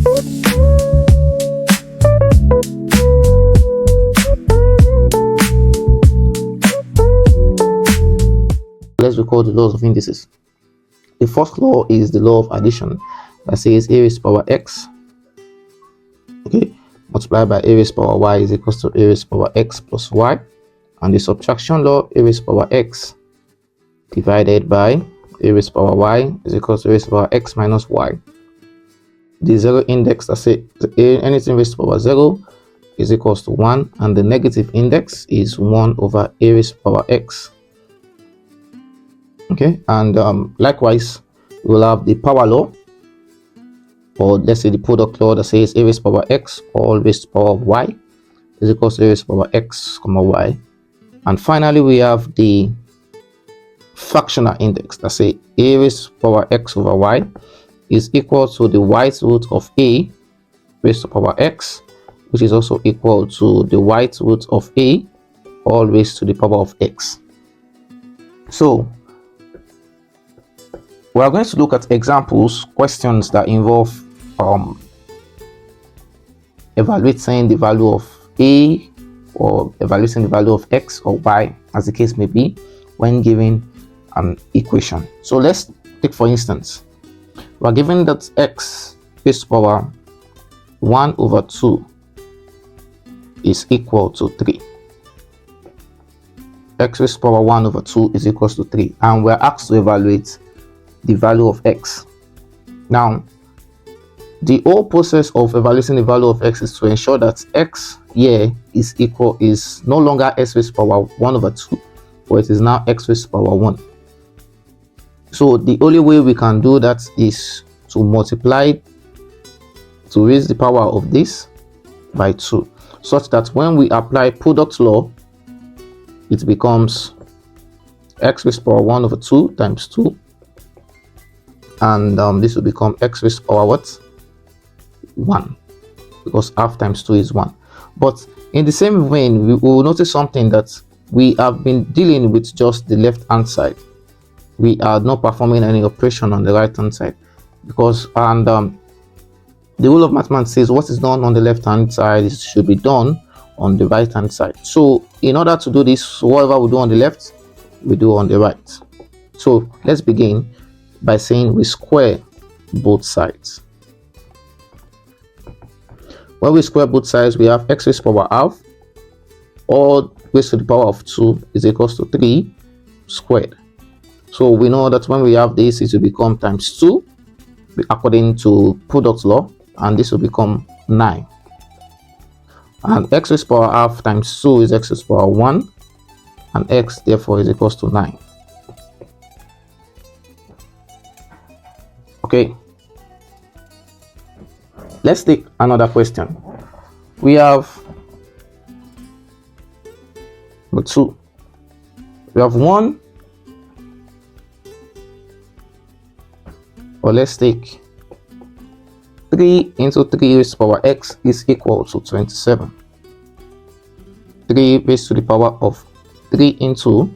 Let's record the laws of indices. The first law is the law of addition that says a raised to power x, okay, multiplied by a raised to power y is equals to a raised to power x plus y. And the subtraction law, a raised to power x divided by a raised to power y is equals to a raised to power x minus y. The zero index that says anything raised to power 0 is equals to 1, and the negative index is 1 over a raised to power x. Okay, and likewise we'll have the power law, or let's say the product law, that says a raised to power x all raised to power y is equals to a raised to power x comma y. And finally we have the fractional index that say a raised to power x over y is equal to the white root of a raised to power x, which is also equal to the white root of a all raised to the power of x. So we are going to look at examples, questions that involve evaluating the value of a, or evaluating the value of x or y, as the case may be, when given an equation. So let's take, for instance, we are given that x raised to power 1 over 2 is equal to 3. X raised to power 1 over 2 is equals to 3, and we're asked to evaluate the value of x. Now, the whole process of evaluating the value of x is to ensure that x here is no longer x raised to power 1 over 2, but it is now x raised to power 1. So the only way we can do that is to multiply, to raise the power of this by 2, such that when we apply product law, it becomes x raised to power 1 over 2 times 2, and this will become x raised to power what? 1, because half times 2 is 1. But in the same vein, we will notice something, that we have been dealing with just the left hand side. We are not performing any operation on the right hand side, because the rule of mathematics says what is done on the left hand side should be done on the right hand side. So in order to do this, whatever we do on the left, we do on the right. So let's begin by saying we square both sides. When we square both sides, we have x raised to power half all raised to the power of 2 is equals to 3 squared. So we know that when we have this, it will become times 2 according to product law, and this will become 9. And x raised to power half times 2 is x raised to power 1, and x therefore is equals to 9. Okay, let's take another question. We have 2. We have 1, or let's take 3 into 3 raised to power x is equal to 27. 3 raised to the power of 3 into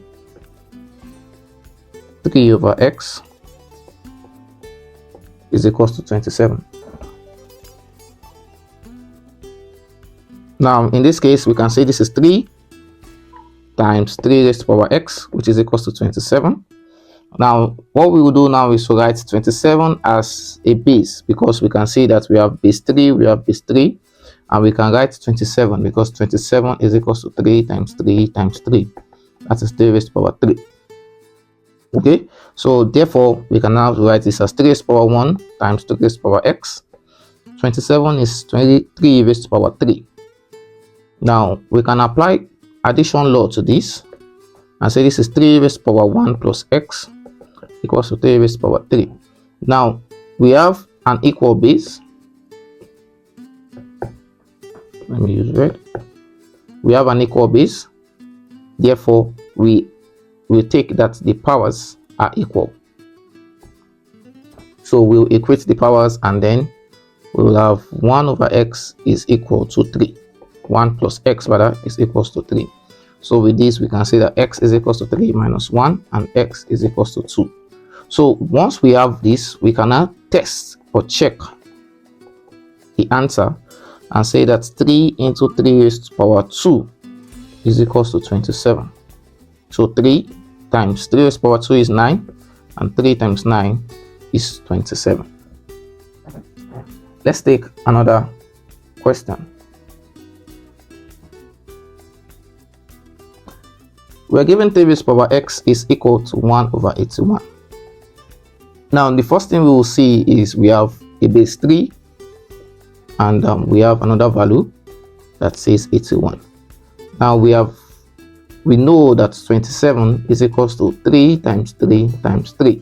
3 over x is equals to 27. Now in this case, we can say this is 3 times 3 raised to power x, which is equals to 27. Now what we will do now is to write 27 as a base, because we can see that we have base 3, we have base 3, and we can write 27 because 27 is equals to 3 times 3 times 3. That is 3 raised to power 3. Okay, so therefore we can now write this as 3 raised to power 1 times 3 raised to power x. 27 is 23 raised to power 3. Now we can apply addition law to this and say this is 3 raised to power 1 plus x equals to 3 raised to power 3. Now we have an equal base. Let me use red. We have an equal base, therefore we take that the powers are equal. So we'll equate the powers, and then we will have 1 over x is equal to 3. 1 plus x rather is equals to 3. So with this we can say that x is equals to 3 minus 1 and x is equals to 2. So once we have this, we can now test or check the answer and say that 3 into 3 raised to power 2 is equals to 27. So 3 times 3 raised to power 2 is 9, and 3 times 9 is 27. Let's take another question. We are given 3 raised to power x is equal to 1 over 81. Now, the first thing we will see is we have a base 3, and we have another value that says 81. Now we know that 27 is equals to 3 times 3 times 3.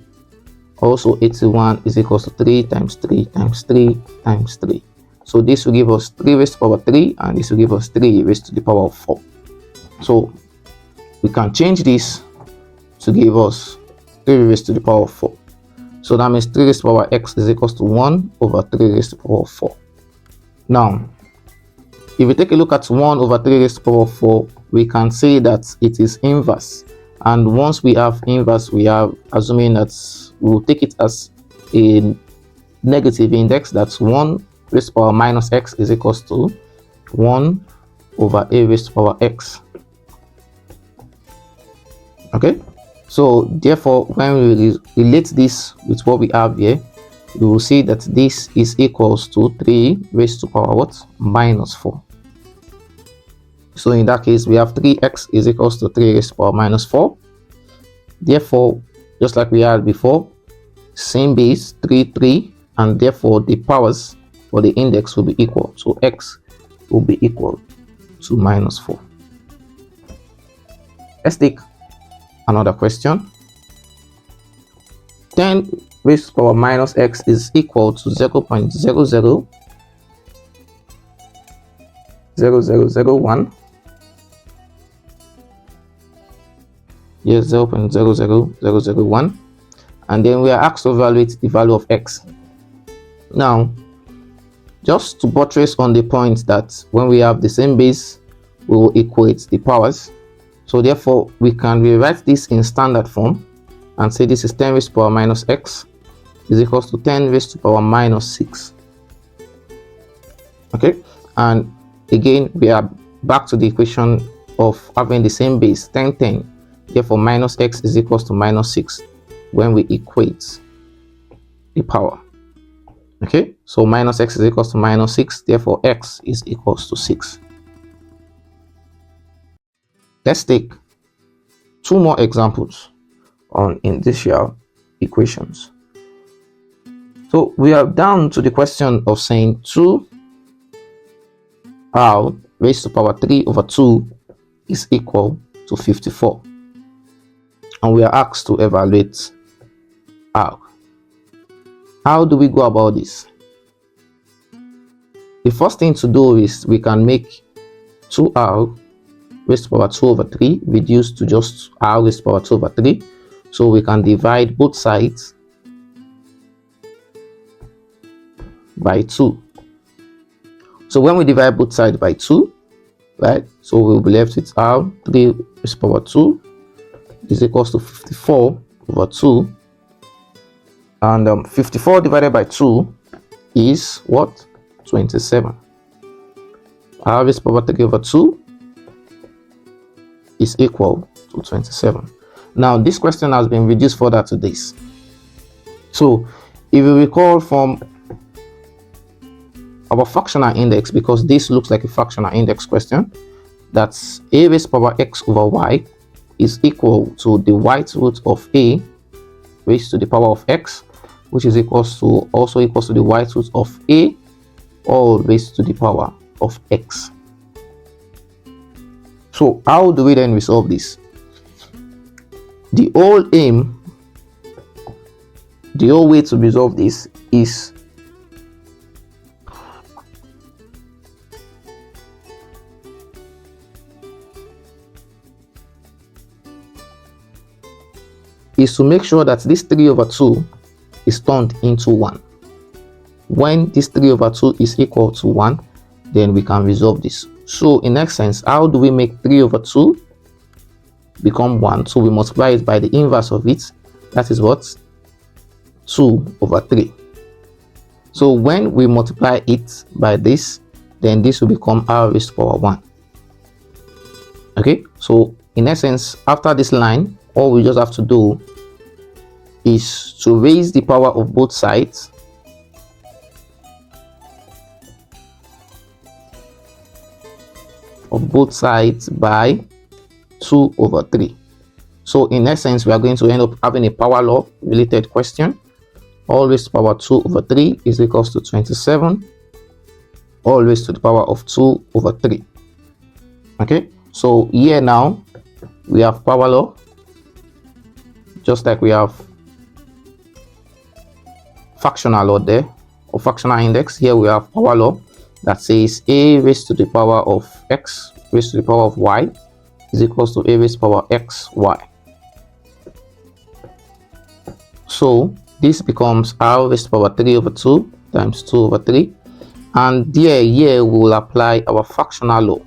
Also 81 is equals to 3 times 3 times 3 times 3. So this will give us 3 raised to power 3, and this will give us 3 raised to the power of 4. So we can change this to give us 3 raised to the power of 4. So that means 3 raised to power x is equals to 1 over 3 raised to the power of 4. Now, if we take a look at 1 over 3 raised to the power of 4, we can say that it is inverse. And once we have inverse, we are assuming that we'll take it as a negative index. That's 1 raised to the power minus x is equals to 1 over a raised to the power x. Okay, so therefore when we relate this with what we have here, we will see that this is equals to 3 raised to power what? Minus 4. So in that case, we have 3x is equals to 3 raised to power minus 4. Therefore, just like we had before, same base 3 3, and therefore the powers for the index will be equal. So x will be equal to minus 4. Let's take another question. 10 raised to power minus x is equal to 0.000001. Yes, 0.00001. And then we are asked to evaluate the value of x. Now, just to buttress on the point that when we have the same base, we will equate the powers. So therefore, we can rewrite this in standard form and say this is 10 raised to power minus x is equals to 10 raised to power minus 6. Okay, and again, we are back to the equation of having the same base, 10 10. Therefore, minus x is equals to minus 6 when we equate the power. Okay, so minus x is equals to minus 6. Therefore, x is equals to 6. Let's take 2 more examples on indicial equations. So we are down to the question of saying 2r raised to power 3 over 2 is equal to 54. And we are asked to evaluate r. How do we go about this? The first thing to do is we can make 2r raised to power 2 over 3 reduced to just r raised to power 2 over 3. So we can divide both sides by 2. So when we divide both sides by 2, right, so we'll be left with r 3 raised to power 2 is equals to 54 over 2. And 54 divided by 2 is what? 27. R raised to power 3 over 2 is equal to 27. Now, this question has been reduced further to this. So, if you recall from our fractional index, because this looks like a fractional index question, that's a raised to power x over y is equal to the white root of a raised to the power of x, which is also equals to the white root of a all raised to the power of x. So how do we then resolve this? The whole way to resolve this is to make sure that this 3 over 2 is turned into 1. When this 3 over 2 is equal to 1, then we can resolve this. So in essence, how do we make 3 over 2 become 1? So we multiply it by the inverse of it. That is what? 2 over 3. So when we multiply it by this, then this will become r raised to power 1. Okay, so in essence, after this line, all we just have to do is to raise the power of both sides by 2 over 3. So in essence, we are going to end up having a power law related question. All raised to the power 2 over 3 is equals to 27. All raised to the power of 2 over 3. Okay, so here now we have power law, just like we have fractional law there, or fractional index. Here we have power law that says a raised to the power of x raised to the power of y is equals to a raised to the power x y. So this becomes r raised to the power 3 over 2 times 2 over 3, and here we will apply our fractional law.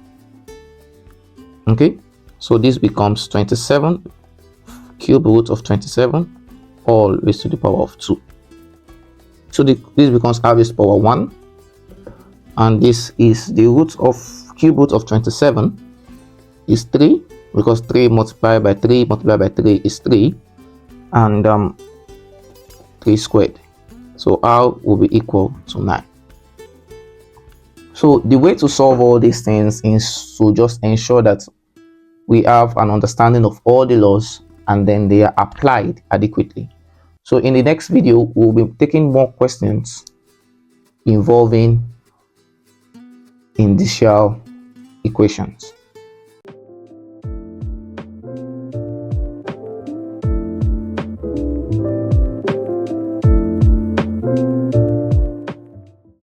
Okay, so this becomes 27 cube root of 27 all raised to the power of 2. So this becomes r raised to the power 1, and this is the root of cube root of 27 is 3, because 3 multiplied by 3 multiplied by 3 is 3, and 3 squared. So r will be equal to 9. So the way to solve all these things is to just ensure that we have an understanding of all the laws and then they are applied adequately. So in the next video, we'll be taking more questions involving indicial equations.